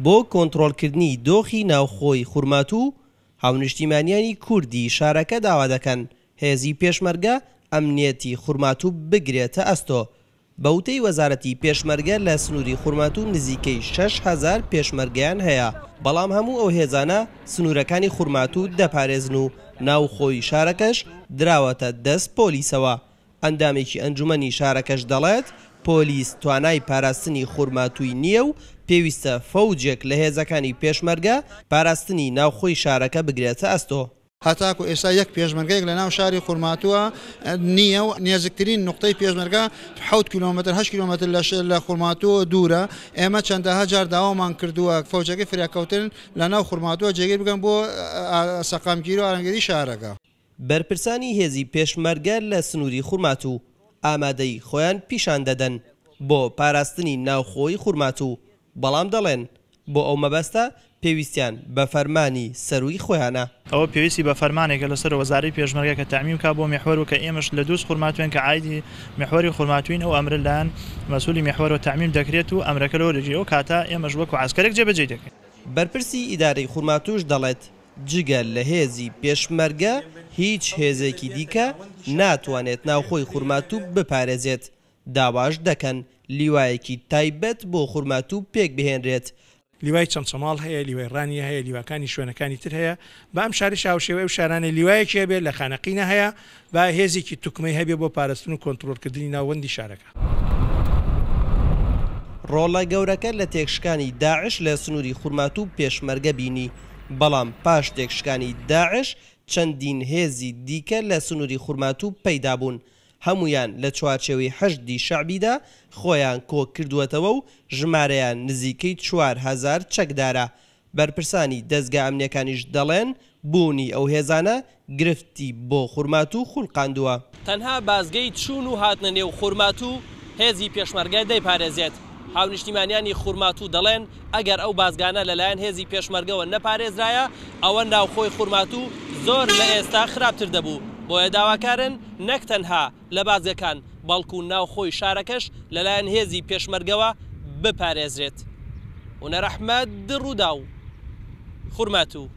بۆ کۆنتڕۆڵکردنی دۆخی ناوخۆی خورماتوو هاونیشتیمانیانی کوردی شارەکە داوا دەکەن هێزی پێشمەرگە ئەمنیەتی خورماتوو بگرێتە ئەستۆ. بەوتەی وەزارەتی پێشمەرگە لە سنووری خورماتوو نزیکەی 6,000 پێشمەرگیان هەیە، بەڵام هەموو ئەو هێزانە سنوورەکانی خورماتوو دەپارێزن و ناوخۆی شارەکەش دراوەتە دەست پۆلیسەوە. ئەندامێکی ئەنجومەنی شارەکەش دەڵێت پۆلیس توانای پاراستنی خورماتووی نییە و پێویستە فەوجێک لە هێزەکانی پێشمەرگە پاراستنی ناوخۆی شارەکە بگرێتە ئەستۆ. هەتاکو ئێستا یەک پێشمەرگەیەک لە ناو شاری خورماتووە نییە و نێزیکترین نقطەی پێشمەرگە 7 کیلۆمتر 8 کیلۆمتر لە خورماتووە دوورە. ئێمە چەندەها جار داوامان کردووە فەوجەکەی فریاکەوتن لە ناو خورماتووە جێگیر بگەن بۆ سەقامگیری و ئارانگەری شارەکە. بەرپرسانی هێزی پێشمەرگە لە سنووری خورماتوو ئامادەی خۆیان پیشان دەدەن بۆ پاراستنی ناوخۆی خورماتوو، بەڵام دەڵێن بۆ ئەو مەبەستە پێویستیان بە فەرمانی سەرووی خۆیانە. ئەوە پێویستی بە فەرمانێکە لەسەر وەزارەی پێشمەرگە کە تەعمیم کا بۆ میحوەر و کە ئێمەش لە دووس خورماتوێن کە عایدی میحوەری خورماتوین ئەو ئەمرە لایەن مەسئولی میحوەر و تەعمیم دەکرێت و ئەمرەکە لەوە دەجێ ئەو کاتە ئێمەش وەکو عەسکەرێک جێبەجێ دەکەین. بەرپرسی ئیدارەی خورماتووش دەڵێت جگە لە هێزی پێشمەرگە هیچ هێزێکی دیکە ناتوانێت ناوخۆی خورماتوو بپارێزێت. داواش دەکەن لیوایەکی تایبەت بۆ خورماتوو پێک بهێنرێت. لیوای چەمچەماڵ هەیە، لیوای ڕانی هەیە، لیواکانی شوێنەکانی تر هەیە. بە ئەم شاری شاوشێوەی و شارانە لیوایەکی هەبێت لە خانەقینە هەیە بە هێزێکی توکمەی هەبێ بۆ پاراستن و کۆنتڕۆڵکردنی ناوەندی شارەکە. ڕۆڵە گەورەکە لە تێکشکانی داعش لە سنووری خورماتوو پێشمەرگە بینی، بەڵام پاش تێکشکانی داعش چەندین هێزی دیکە لە سنووری خورماتوو پەیدا بوون. هەمویان لە چوارچێوەی حەشدی شەعبیدا خۆیان کۆ کردووەتەوە و ژمارەیان نزیکەی 4,000 چەکدارە. بەرپرسانی دەستگا ئەمنیەکانیش دەڵێن بوونی ئەو هێزانە گرفتی بۆ خورماتوو خوڵقاندووە. تەنها بازگەی چوون و هاتنە نێو خورماتوو هێزی پێشمەرگە دەیپارێزێت. هاونیشتیمانیانی خورماتوو دەڵێن ئەگەر ئەو بازگانە لەلایەن هێزی پێشمەرگەوە نەپارێزرایە ئەوە ناوخۆی خورماتوو زۆر لە ئێستا خراپتر دەبوو. بۆیە داواکارن نەک تەنها لە بازگەکان بەڵکو ناوخۆی شارەکەش لەلایەن هێزی پێشمەرگەوە بپارێزرێت. هونەر ئەحمەد ڕووداو، خورماتوو.